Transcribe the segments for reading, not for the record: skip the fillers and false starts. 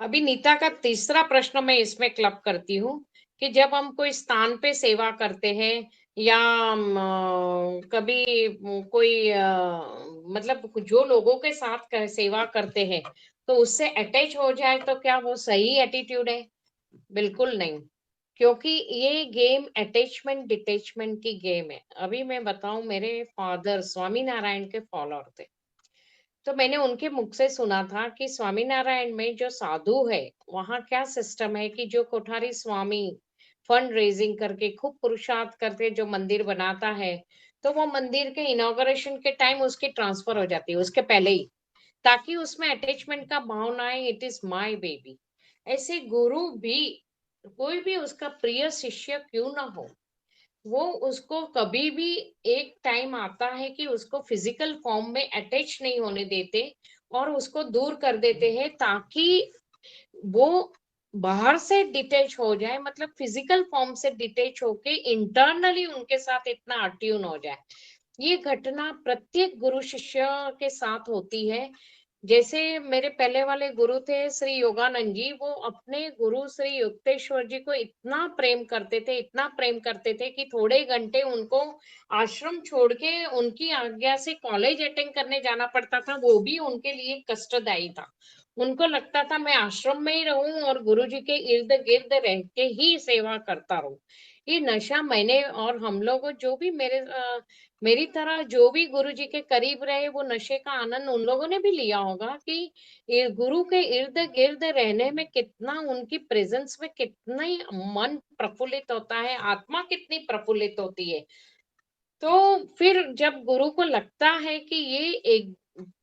अभी नीता का तीसरा प्रश्न मैं इसमें क्लब करती हूँ कि जब हम कोई स्थान पे सेवा करते हैं या कभी कोई मतलब जो लोगों के साथ सेवा करते हैं तो उससे अटैच हो जाए तो क्या वो सही एटीट्यूड है? बिल्कुल नहीं। क्योंकि ये गेम अटैचमेंट डिटैचमेंट की गेम है। अभी मैं बताऊं, मेरे फादर स्वामी नारायण के फॉलोअर थे। तो मैंने उनके मुख से सुना था कि स्वामीनारायण में जो साधु है, वहां क्या सिस्टम है कि जो कोठारी स्वामी फंड रेजिंग करके खूब पुरुषार्थ करके जो मंदिर बनाता है, तो वो मंदिर के इनॉग्रेशन के टाइम उसकी ट्रांसफर हो जाती है उसके पहले ही, ताकि उसमें अटैचमेंट का भाव ना आए, इट इज माय बेबी। ऐसे गुरु भी, कोई भी उसका प्रिय शिष्य क्यों ना हो, वो उसको कभी भी एक टाइम आता है कि उसको फिजिकल फॉर्म में अटैच नहीं होने देते और उसको दूर कर देते हैं, ताकि वो बाहर से डिटेच हो जाए, मतलब फिजिकल फॉर्म से डिटेच होके इंटरनली उनके साथ इतना अट्यून हो जाए। ये घटना प्रत्येक गुरु शिष्य के साथ होती है। जैसे मेरे पहले वाले गुरु थे श्री योगानंद जी, वो अपने गुरु श्री युक्तेश्वर जी को इतना प्रेम करते थे, इतना प्रेम करते थे कि थोड़े घंटे उनको आश्रम छोड़ के उनकी आज्ञा से कॉलेज अटेंड करने जाना पड़ता था, वो भी उनके लिए कष्टदायी था। उनको लगता था मैं आश्रम में ही रहूं और गुरु जी के इर्द गिर्द रह के ही सेवा करता रहूं। ये नशा मैंने और हम लोग जो भी मेरी तरह जो भी गुरु जी के करीब रहे, वो नशे का आनंद उन लोगों ने भी लिया होगा कि ये गुरु के इर्द गिर्द रहने में कितना, उनकी प्रेजेंस में कितना ही मन प्रफुल्लित होता है, आत्मा कितनी प्रफुल्लित होती है। तो फिर जब गुरु को लगता है कि ये एक,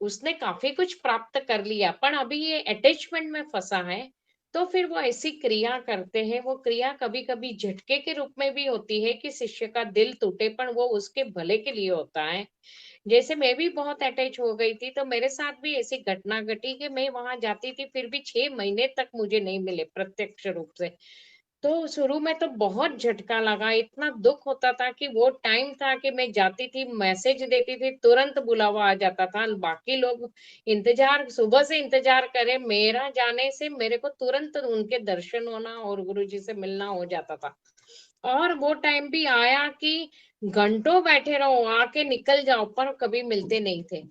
उसने काफी कुछ प्राप्त कर लिया पर अभी ये अटैचमेंट में फंसा है, तो फिर वो ऐसी क्रिया करते हैं। वो क्रिया कभी कभी झटके के रूप में भी होती है कि शिष्य का दिल टूटे, पर वो उसके भले के लिए होता है। जैसे मैं भी बहुत अटैच हो गई थी, तो मेरे साथ भी ऐसी घटना घटी कि मैं वहां जाती थी, फिर भी 6 महीने तक मुझे नहीं मिले प्रत्यक्ष रूप से। तो शुरू में तो बहुत झटका लगा, इतना दुख होता था कि वो टाइम था कि मैं जाती थी, मैसेज देती थी, तुरंत बुलावा आ जाता था। बाकी लोग इंतजार, सुबह से इंतजार करे, मेरा जाने से मेरे को तुरंत उनके दर्शन होना और गुरुजी से मिलना हो जाता था। और वो टाइम भी आया कि घंटों बैठे रहो, आके निकल जाओ, पर कभी मिलते नहीं थे।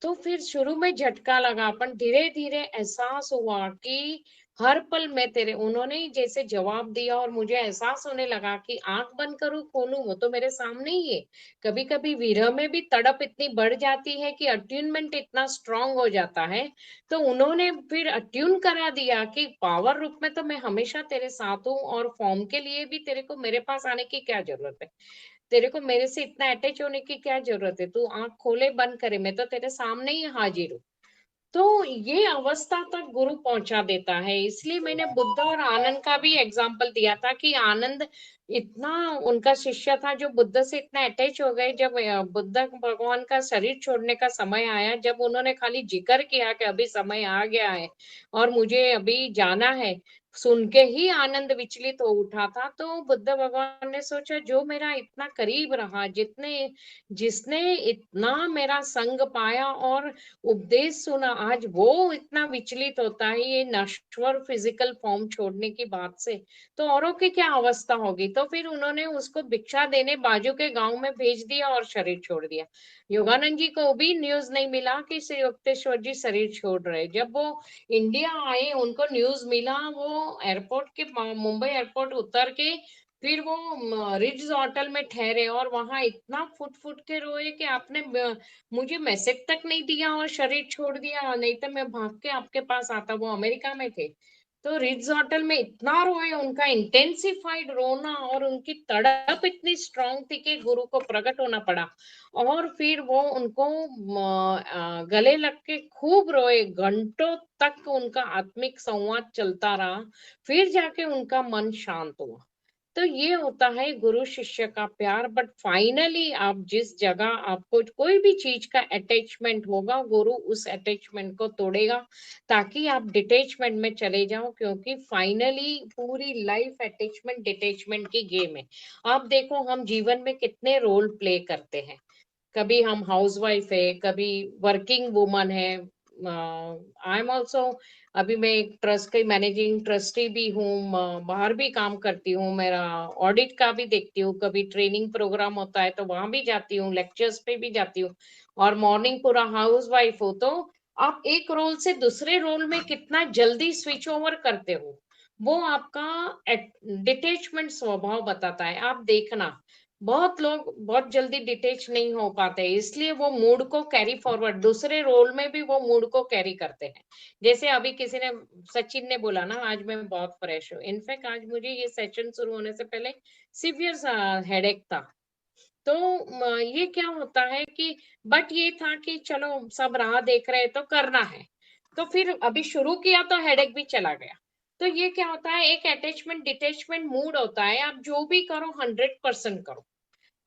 तो फिर शुरू में झटका लगा, पर धीरे धीरे एहसास हुआ कि हर पल मैं तेरे, उन्होंने ही जैसे जवाब दिया और मुझे एहसास होने लगा कि आंख बंद करूं खोलूं वो तो मेरे सामने ही है। कभी कभी विरह में भी तड़प इतनी बढ़ जाती है कि अट्यूनमेंट इतना स्ट्रांग हो जाता है। तो उन्होंने फिर अट्यून करा दिया कि पावर रूप में तो मैं हमेशा तेरे साथ हूँ, और फॉर्म के लिए भी तेरे को मेरे पास आने की क्या जरूरत है, तेरे को मेरे से इतना अटैच होने की क्या जरूरत है, तू आंख खोले बंद करे, मैं तो तेरे सामने ही हाजिर हूँ। तो ये अवस्था तक गुरु पहुंचा देता है। इसलिए मैंने बुद्ध और आनंद का भी एग्जाम्पल दिया था कि आनंद इतना, उनका शिष्य था जो बुद्ध से इतना अटैच हो गए, जब बुद्ध भगवान का शरीर छोड़ने का समय आया, जब उन्होंने खाली जिक्र किया कि अभी समय आ गया है और मुझे अभी जाना है, सुन के ही आनंद विचलित हो उठा था। तो बुद्ध भगवान ने सोचा, जो मेरा इतना करीब रहा, जितने जिसने इतना मेरा संग पाया और उपदेश सुना, आज वो इतना विचलित होता है ये नश्वर फिजिकल फॉर्म छोड़ने की बात से, तो औरों की क्या अवस्था होगी। तो फिर उन्होंने उसको भिक्षा देने बाजू के गांव में भेज दिया और शरीर छोड़ दिया। योगानंद जी को भी न्यूज नहीं मिला कि श्री युक्तेश्वर जी शरीर छोड़ रहे। जब वो इंडिया आए, उनको न्यूज मिला, वो एयरपोर्ट के, मुंबई एयरपोर्ट उतर के फिर वो रिज होटल में ठहरे और वहां इतना फुट फुट के रोए कि आपने मुझे मैसेज तक नहीं दिया और शरीर छोड़ दिया, नहीं तो मैं भाग के आपके पास आता। वो अमेरिका में थे। तो रिट्ज होटल में इतना रोए, उनका इंटेंसिफाइड रोना और उनकी तड़प इतनी स्ट्रांग थी कि गुरु को प्रकट होना पड़ा। और फिर वो उनको गले लग के खूब रोए, घंटों तक उनका आत्मिक संवाद चलता रहा, फिर जाके उनका मन शांत हुआ। तो ये होता है गुरु शिष्य का प्यार। बट फाइनली आप जिस जगह आपको कोई भी चीज का अटैचमेंट होगा, गुरु उस अटैचमेंट को तोड़ेगा, ताकि आप डिटेचमेंट में चले जाओ, क्योंकि फाइनली पूरी लाइफ अटैचमेंट डिटेचमेंट की गेम है। आप देखो, हम जीवन में कितने रोल प्ले करते हैं। कभी हम हाउसवाइफ है, कभी वर्किंग वुमन है, आई एम ऑल्सो, अभी मैं एक ट्रस्ट की मैनेजिंग ट्रस्टी भी हूँ, बाहर भी काम करती हूँ, मेरा ऑडिट का भी देखती हूँ, कभी ट्रेनिंग प्रोग्राम होता है तो वहां भी जाती हूँ, लेक्चर्स पे भी जाती हूँ, और मॉर्निंग पूरा हाउस वाइफ हो। तो आप एक रोल से दूसरे रोल में कितना जल्दी स्विच ओवर करते हो, वो आपका डिटेचमेंट स्वभाव बताता है। आप देखना, बहुत लोग बहुत जल्दी डिटेच नहीं हो पाते, इसलिए वो मूड को कैरी फॉरवर्ड दूसरे रोल में भी वो मूड को कैरी करते हैं। जैसे अभी किसी ने, सचिन ने बोला ना, आज मैं बहुत फ्रेश हूँ। इनफैक्ट आज मुझे ये सेशन शुरू होने से पहले सीवियर हेडेक था। तो ये क्या होता है कि, बट ये था कि चलो सब राह देख रहे हैं तो करना है, तो फिर अभी शुरू किया तो हेडेक भी चला गया। तो ये क्या होता है, एक अटैचमेंट डिटेचमेंट मूड होता है। आप जो भी करो 100% करो।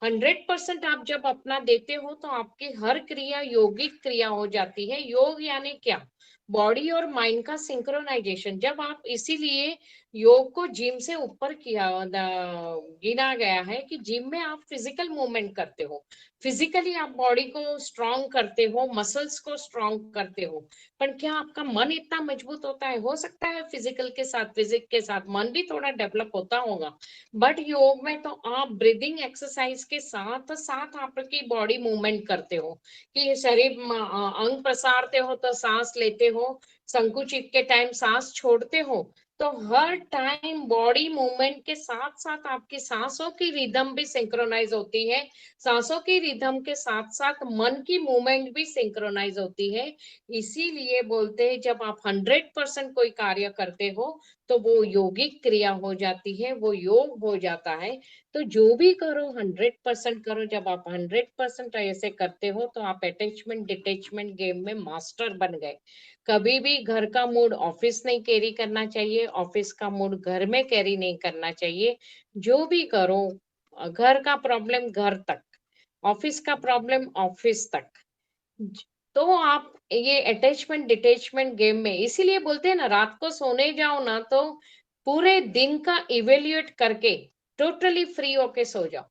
100% आप जब अपना देते हो तो आपकी हर क्रिया यौगिक क्रिया हो जाती है। योग यानी क्या, बॉडी और माइंड का सिंक्रोनाइजेशन। जब आप, इसीलिए योग को जिम से ऊपर किया गिना गया है कि जिम में आप फिजिकल मूवमेंट करते हो, फिजिकली आप बॉडी को स्ट्रांग करते हो, मसल्स को स्ट्रांग करते हो। पर क्या आपका मन इतना मजबूत होता है? हो सकता है फिजिकल के साथ, फिजिक के साथ मन भी थोड़ा डेवलप होता होगा, बट योग में तो आप ब्रीदिंग एक्सरसाइज के साथ साथ आपकी बॉडी मूवमेंट करते हो, कि शरीर अंग प्रसारते हो तो सांस लेते हो, संकुचित के टाइम सांस छोड़ते हो। तो हर टाइम बॉडी मूवमेंट के साथ साथ आपकी सांसों की रिदम भी सिंक्रोनाइज होती है, सांसों की रिदम के साथ साथ मन की मूवमेंट भी सिंक्रोनाइज होती है। इसीलिए बोलते हैं जब आप 100% कोई कार्य करते हो तो वो योगिक क्रिया हो जाती है, वो योग हो जाता है। तो जो भी करो 100% करो। जब आप 100% ऐसे करते हो तो आप अटैचमेंट डिटेचमेंट गेम में मास्टर बन गए। कभी भी घर का मूड ऑफिस नहीं कैरी करना चाहिए, ऑफिस का मूड घर में कैरी नहीं करना चाहिए। जो भी करो, घर का प्रॉब्लम घर तक, ऑफिस का प्रॉब्लम ऑफिस तक। तो आप ये अटैचमेंट डिटेचमेंट गेम में, इसीलिए बोलते हैं ना, रात को सोने जाओ ना तो पूरे दिन का इवेल्युएट करके टोटली फ्री होके सो जाओ,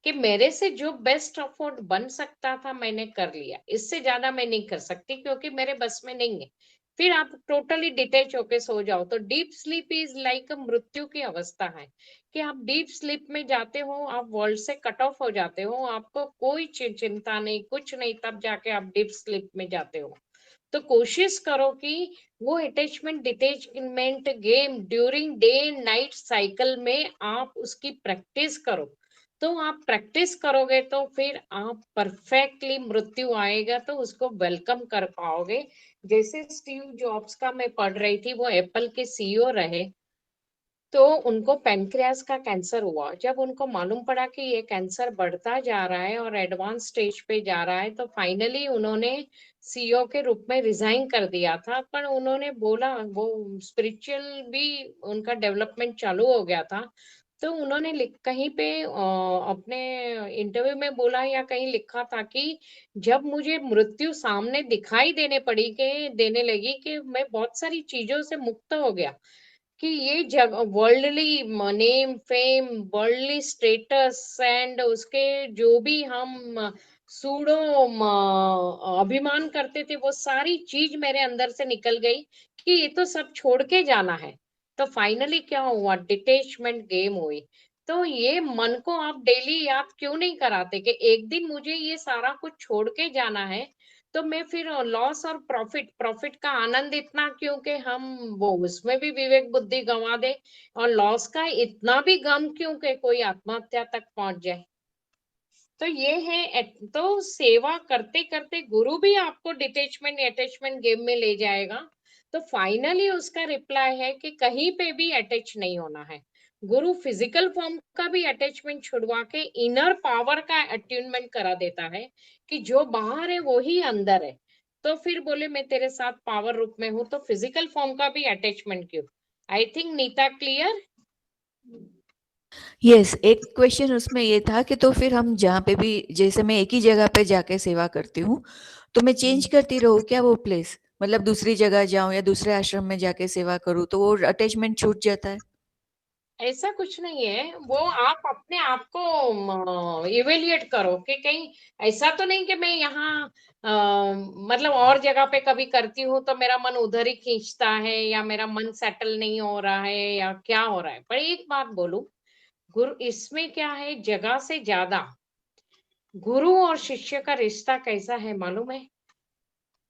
कि मेरे से जो बेस्ट अफोर्ड बन सकता था मैंने कर लिया, इससे ज्यादा मैं नहीं कर सकती क्योंकि मेरे बस में नहीं है। फिर आप टोटली डिटेच होके सो जाओ। तो डीप स्लीप इज लाइक मृत्यु की अवस्था है, कि आप डीप स्लीप में जाते हो, आप वर्ल्ड से कट ऑफ हो जाते हो, आपको कोई चिंता नहीं, कुछ नहीं, तब जाके आप डीप स्लीप में जाते हो। तो कोशिश करो कि वो attachment detachment game during day and night cycle में आप उसकी प्रैक्टिस करो। तो आप प्रैक्टिस करोगे तो फिर आप परफेक्टली, मृत्यु आएगा तो उसको वेलकम कर पाओगे। जैसे स्टीव जॉब्स का मैं पढ़ रही थी, वो एप्पल के सीईओ रहे, तो उनको पेनक्रियास का कैंसर हुआ। जब उनको मालूम पड़ा कि ये कैंसर बढ़ता जा रहा है और एडवांस स्टेज पे जा रहा है, तो फाइनली उन्होंने सीईओ के रूप में रिजाइन कर दिया था। पर उन्होंने बोला, वो स्पिरिचुअल भी उनका डेवलपमेंट चालू हो गया था, तो उन्होंने कहीं पे अपने इंटरव्यू में बोला या कहीं लिखा था कि जब मुझे मृत्यु सामने दिखाई देने लगी कि मैं बहुत सारी चीजों से मुक्त हो गया, कि ये जगह worldly name fame, worldly status and उसके जो भी हम सूडो अभिमान करते थे, वो सारी चीज मेरे अंदर से निकल गई, कि ये तो सब छोड़ के जाना है। तो फाइनली क्या हुआ, डिटेचमेंट गेम हुई। तो ये मन को आप डेली याद क्यों नहीं कराते कि एक दिन मुझे ये सारा कुछ छोड़ के जाना है, तो मैं फिर लॉस और प्रॉफिट, प्रॉफिट का आनंद इतना क्यों कि हम वो उसमें भी विवेक बुद्धि गंवा दे, और लॉस का इतना भी गम क्यों कि कोई आत्महत्या तक पहुंच जाए। तो ये है तो सेवा करते करते गुरु भी आपको डिटेचमेंट अटैचमेंट गेम में ले जाएगा। तो फाइनली उसका रिप्लाई है कि कहीं पे भी अटैच नहीं होना है। गुरु फिजिकल फॉर्म का भी अटैचमेंट छुड़वा के इनर पावर का अट्यूनमेंट करा देता है, कि जो बाहर है वो ही अंदर है। तो फिर बोले मैं तेरे साथ पावर रूप में हूं, तो फिजिकल फॉर्म का भी अटैचमेंट क्यों? I think Neeta clear. Yes, एक क्वेश्चन उसमें ये था कि तो फिर हम जहाँ पे भी, जैसे मैं एक ही जगह पे जाके सेवा करती हूँ, तो मैं चेंज करती रहूँ क्या वो प्लेस? मतलब दूसरी जगह जाऊं या दूसरे आश्रम में जाके सेवा करूँ तो वो अटैचमेंट छूट जाता है? ऐसा कुछ नहीं है, वो आप अपने आप को इवेल्युएट करो कि कहीं ऐसा तो नहीं कि मैं यहाँ मतलब और जगह पे कभी करती हूँ तो मेरा मन उधर ही खींचता है, या मेरा मन सेटल नहीं हो रहा है, या क्या हो रहा है। पर एक बात बोलूं, गुरु इसमें क्या है, जगह से ज्यादा गुरु और शिष्य का रिश्ता कैसा है मालूम है?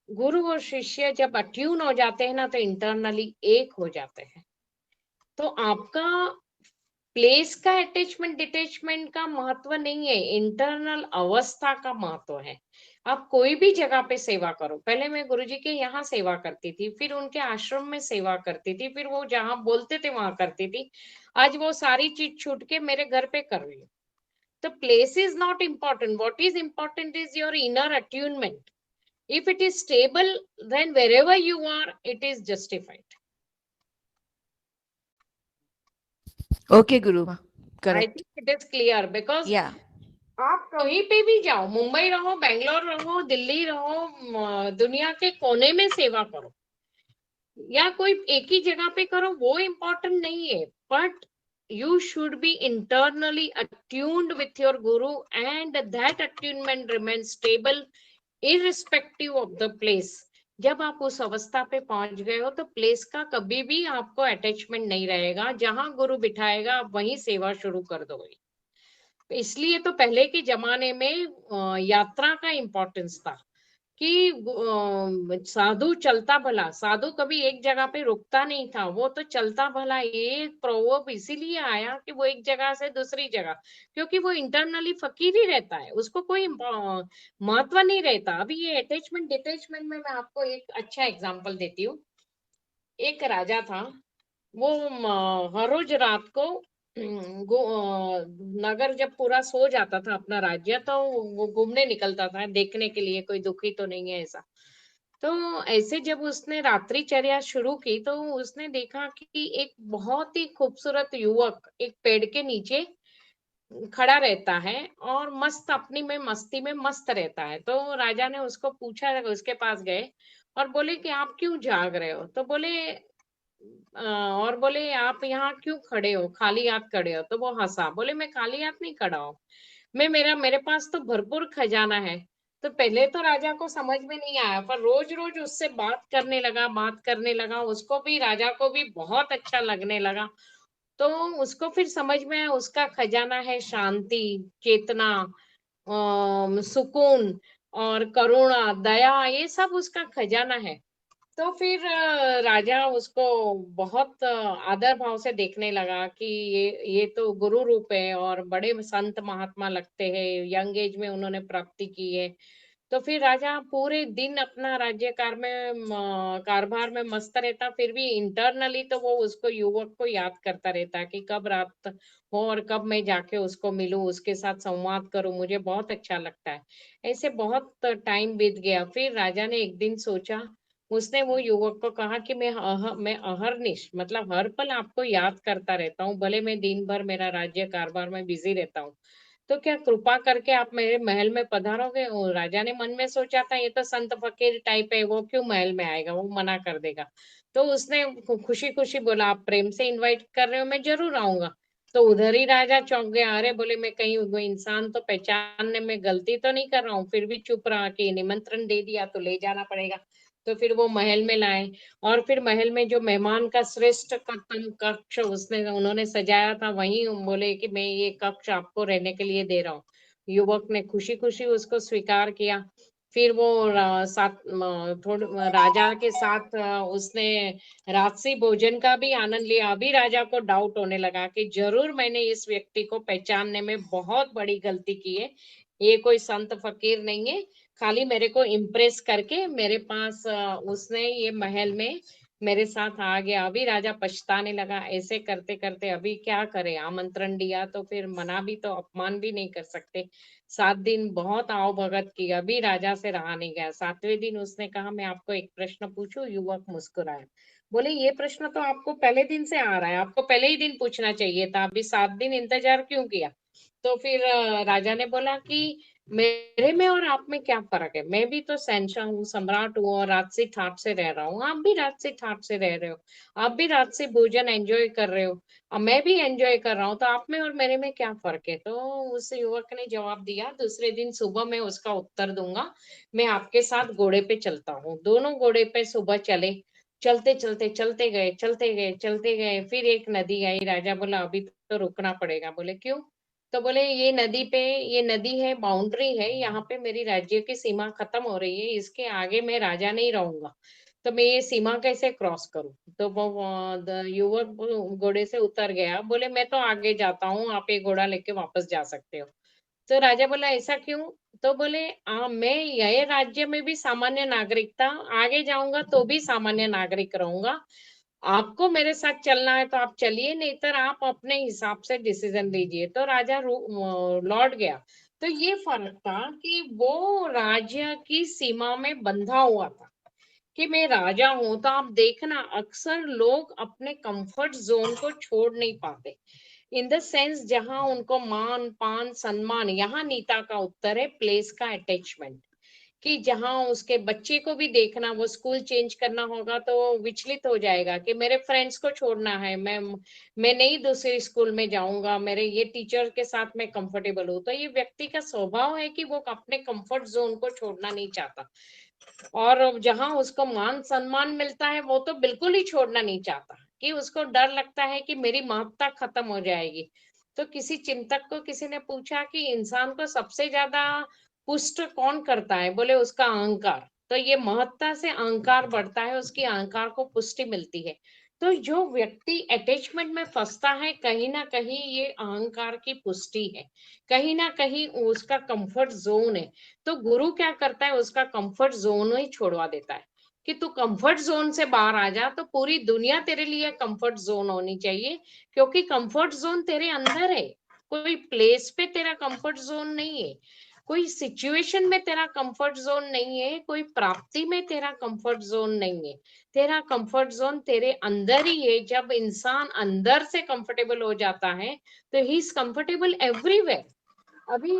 गुरु और शिष्य जब अट्यून हो जाते हैं ना, तो इंटरनली एक हो जाते हैं। तो आपका प्लेस का अटैचमेंट डिटैचमेंट का महत्व नहीं है, इंटरनल अवस्था का महत्व है। आप कोई भी जगह पे सेवा करो। पहले मैं गुरुजी के यहाँ सेवा करती थी, फिर उनके आश्रम में सेवा करती थी, फिर वो जहाँ बोलते थे वहां करती थी। आज वो सारी चीज छूट के मेरे घर पे कर रही हूँ। तो place is not important, what is important is your inner attunement. If it is stable, then wherever you are, it is justified. Okay Guru Maa, I correct. think it is clear because या आप कहीं पे भी जाओ, मुंबई रहो, बेंगलोर रहो, दिल्ली रहो, दुनिया के कोने में सेवा करो, या कोई एक ही जगह पे करो, वो इम्पोर्टेंट नहीं है। But you should be internally attuned with your guru, and that attunement remains stable irrespective of the place. जब आप उस अवस्था पे पहुंच गए हो, तो प्लेस का कभी भी आपको अटैचमेंट नहीं रहेगा। जहां गुरु बिठाएगा आप वहीं सेवा शुरू कर दोगे। इसलिए तो पहले के जमाने में यात्रा का इम्पोर्टेंस था कि साधु चलता भला। साधु कभी एक जगह पे रुकता नहीं था, वो तो चलता भला। ये प्रोवर्ब इसीलिए आया कि वो एक जगह से दूसरी जगह, क्योंकि वो इंटरनली फकीर ही रहता है, उसको कोई महत्व नहीं रहता। अभी ये अटैचमेंट डिटैचमेंट में मैं आपको एक अच्छा एग्जांपल देती हूँ। एक राजा था, वो हर रोज रात को नगर जब पूरा सो जाता था अपना राज्य, तो वो घूमने निकलता था देखने के लिए कोई दुखी तो नहीं है ऐसा। तो ऐसे जब उसने रात्रिचर्या शुरू की, तो उसने देखा कि एक बहुत ही खूबसूरत युवक एक पेड़ के नीचे खड़ा रहता है और मस्त अपनी में मस्ती में मस्त रहता है। तो राजा ने उसको पूछा, उसके पास गए और बोले कि आप क्यों जाग रहे हो? तो बोले और बोले आप यहाँ क्यों खड़े हो, खाली हाथ खड़े हो? तो वो हंसा, बोले मैं खाली हाथ नहीं खड़ा हूँ, मेरे पास तो भरपूर खजाना है। तो पहले तो राजा को समझ में नहीं आया, पर रोज रोज उससे बात करने लगा, उसको भी, राजा को भी बहुत अच्छा लगने लगा। तो उसको फिर समझ में आया उसका खजाना है शांति, चेतना, सुकून और करुणा, दया, ये सब उसका खजाना है। तो फिर राजा उसको बहुत आदर भाव से देखने लगा कि ये तो गुरु रूप है और बड़े संत महात्मा लगते हैं, यंग एज में उन्होंने प्राप्ति की है। तो फिर राजा पूरे दिन अपना राज्यकार में कारभार में मस्त रहता, फिर भी इंटरनली तो वो उसको, युवक को याद करता रहता कि कब रात हो और कब मैं जाके उसको मिलूं, उसके साथ संवाद करूं, मुझे बहुत अच्छा लगता है। ऐसे बहुत टाइम बीत गया। फिर राजा ने एक दिन सोचा, उसने वो युवक को कहा कि मैं अहरनिश, मतलब हर पल आपको याद करता रहता हूँ, भले मैं दिन भर मेरा राज्य कारभार में बिजी रहता हूँ, तो क्या कृपा करके आप मेरे महल में पधारोगे? और राजा ने मन में सोचा था ये तो संत फकीर टाइप है, वो क्यों महल में आएगा, वो मना कर देगा। तो उसने खुशी खुशी बोला, आप प्रेम से इनवाइट कर रहे हो, मैं जरूर आऊंगा। तो उधर ही राजा चौंक गया, अरे बोले मैं कहीं वो इंसान तो पहचानने में गलती तो नहीं कर रहा हूँ? फिर भी चुप रहा कि निमंत्रण दे दिया तो ले जाना पड़ेगा। तो फिर वो महल में लाए, और फिर महल में जो मेहमान का श्रेष्ठतम कक्ष उसने उन्होंने सजाया था, वहीं बोले कि मैं ये कक्ष आपको रहने के लिए दे रहा हूँ। युवक ने खुशी खुशी उसको स्वीकार किया। फिर वो थोड़े राजा के साथ उसने रात्रि भोजन का भी आनंद लिया। अभी राजा को डाउट होने लगा कि जरूर मैंने इस व्यक्ति को पहचानने में बहुत बड़ी गलती की है, ये कोई संत फकीर नहीं है, खाली मेरे को इम्प्रेस करके मेरे पास उसने ये महल में मेरे साथ आ गया। अभी राजा पछताने लगा, ऐसे करते करते अभी क्या करे, आमंत्रण दिया तो फिर मना भी तो अपमान भी नहीं कर सकते। 7 दिन बहुत आओ भगत की, अभी राजा से रहा नहीं गया। 7वें दिन उसने कहा, मैं आपको एक प्रश्न पूछूं? युवक मुस्कुराया, बोले ये प्रश्न तो आपको पहले दिन से आ रहा है, आपको पहले ही दिन पूछना चाहिए था, अभी 7 दिन इंतजार क्यों किया? तो फिर राजा ने बोला कि मेरे में और आप में क्या फर्क है? मैं भी तो शहंशाह हूँ, सम्राट हूँ और राजसी ठाट से रह रहा हूँ। आप भी राजसी ठाट से रह रहे हो। आप भी राजसी भोजन एंजॉय कर रहे हो और मैं भी एंजॉय कर रहा हूँ। तो आप में और मेरे में क्या फर्क है? तो उस युवक ने जवाब दिया, दूसरे दिन सुबह मैं उसका उत्तर दूंगा। मैं आपके साथ घोड़े पे चलता हूँ। दोनों घोड़े पे सुबह चले। चलते चलते चलते गए, चलते गए, चलते गए। फिर एक नदी आई। राजा बोला अभी तो रुकना पड़ेगा। बोले क्यों? तो बोले ये नदी पे, ये नदी है, बाउंड्री है, यहाँ पे मेरी राज्य की सीमा खत्म हो रही है, इसके आगे मैं राजा नहीं रहूंगा। तो मैं ये सीमा कैसे क्रॉस करूं? तो वो युवक घोड़े से उतर गया। बोले मैं तो आगे जाता हूँ, आप ये घोड़ा लेके वापस जा सकते हो। तो राजा बोला ऐसा क्यों? तो बोले मैं यह राज्य में भी सामान्य नागरिक था, आगे जाऊंगा तो भी सामान्य नागरिक रहूंगा। आपको मेरे साथ चलना है तो आप चलिए, नहीं तो आप अपने हिसाब से डिसीजन लीजिए। तो राजा लौट गया। तो ये फर्क था कि वो राज्य की सीमा में बंधा हुआ था कि मैं राजा हूं। तो आप देखना अक्सर लोग अपने कंफर्ट जोन को छोड़ नहीं पाते, इन द सेंस जहां उनको मान पान सम्मान। यहाँ नीता का उत्तर है प्लेस का अटैचमेंट। कि जहां उसके बच्चे को भी देखना, वो स्कूल चेंज करना होगा तो विचलित हो जाएगा कि मेरे फ्रेंड्स को छोड़ना है, मैं नहीं दूसरे स्कूल में जाऊंगा, मेरे ये टीचर के साथ मैं कंफर्टेबल हूँ। तो ये व्यक्ति का स्वभाव है कि वो अपने कंफर्ट जोन को छोड़ना नहीं चाहता। और जहां उसको मान सम्मान मिलता है वो तो बिल्कुल ही छोड़ना नहीं चाहता, कि उसको डर लगता है कि मेरी महत्ता खत्म हो जाएगी। तो किसी चिंतक को किसी ने पूछा कि इंसान को सबसे ज्यादा पुष्ट कौन करता है? बोले उसका अहंकार। तो ये महत्ता से अहंकार बढ़ता है, उसकी अहंकार को पुष्टि मिलती है। तो जो व्यक्ति अटैचमेंट में फंसता है, कहीं ना कहीं ये अहंकार की पुष्टि है, कहीं ना कहीं उसका कंफर्ट जोन है। तो गुरु क्या करता है? उसका कंफर्ट जोन ही छोड़वा देता है कि तू कंफर्ट जोन से बाहर आ जा। तो पूरी दुनिया तेरे लिए कंफर्ट जोन होनी चाहिए, क्योंकि कंफर्ट जोन तेरे अंदर है। कोई प्लेस पे तेरा कंफर्ट जोन नहीं है, कोई सिचुएशन में तेरा कंफर्ट जोन नहीं है, कोई प्राप्ति में तेरा कंफर्ट जोन नहीं है। तेरा कंफर्ट जोन तेरे अंदर ही है। जब इंसान अंदर से कंफर्टेबल हो जाता है तो ही इज कंफर्टेबल एवरीवेयर। अभी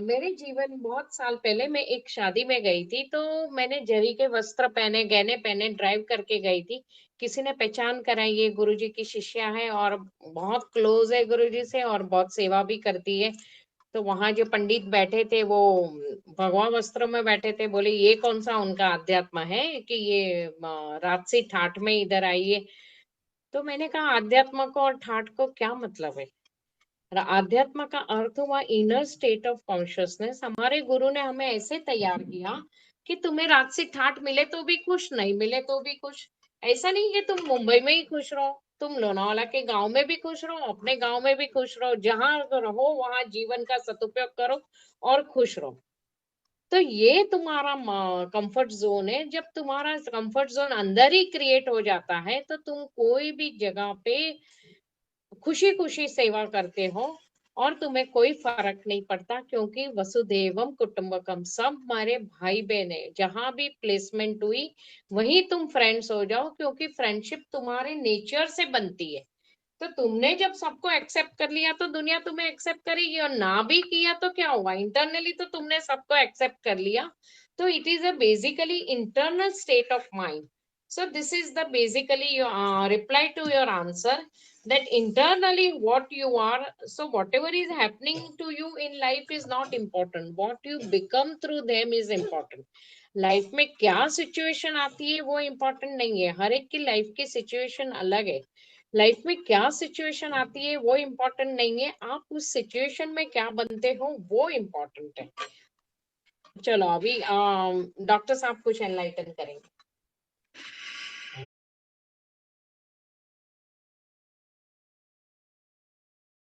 मेरे जीवन बहुत साल पहले मैं एक शादी में गई थी, तो मैंने जरी के वस्त्र पहने, गहने पहने, ड्राइव करके गई थी। किसी ने पहचान कराई ये गुरुजी की शिष्या है और बहुत क्लोज है गुरुजी से और बहुत सेवा भी करती है। तो वहां जो पंडित बैठे थे वो भगवा वस्त्र में बैठे थे। बोले ये कौन सा उनका अध्यात्म है कि ये राजसी ठाठ में इधर आइए। तो मैंने कहा अध्यात्म को और ठाठ को क्या मतलब है? आध्यात्म का अर्थ हुआ इनर स्टेट ऑफ कॉन्शियसनेस। हमारे गुरु ने हमें ऐसे तैयार किया कि तुम्हें रात से ठाठ मिले तो भी खुश, नहीं मिले तो भी खुश। ऐसा नहीं कि तुम मुंबई में ही खुश रहो, तुम लोनावाला के गांव में भी खुश रहो, अपने गांव में भी खुश रहो, जहां रहो वहां जीवन का सदुपयोग करो और खुश रहो। तो ये तुम्हारा कंफर्ट जोन है। जब तुम्हारा कंफर्ट जोन अंदर ही क्रिएट हो जाता है तो तुम कोई भी जगह पे खुशी खुशी सेवा करते हो और तुम्हें कोई फर्क नहीं पड़ता, क्योंकि वसुदेवम कुटुंबकम, सब हमारे भाई बहन है। जहां भी प्लेसमेंट हुई वहीं तुम फ्रेंड्स हो जाओ, क्योंकि फ्रेंडशिप तुम्हारे नेचर से बनती है। तो तुमने जब सबको एक्सेप्ट कर लिया तो दुनिया तुम्हें एक्सेप्ट करेगी, और ना भी किया तो क्या हुआ? इंटरनली तो तुमने सबको एक्सेप्ट कर लिया। तो it is a basically internal state of mind. So this is the basically your reply to your answer, that internally what you are. So whatever is happening to you in life is not important, what you become through them is important. Life में क्या situation आती है वो important नहीं है, हर एक की life की सिचुएशन अलग है। लाइफ में क्या सिचुएशन आती है वो इम्पोर्टेंट नहीं है, आप उस सिचुएशन में क्या बनते हो वो इम्पोर्टेंट है। चलो अभी डॉक्टर साहब कुछ एनलाइटन करेंगे।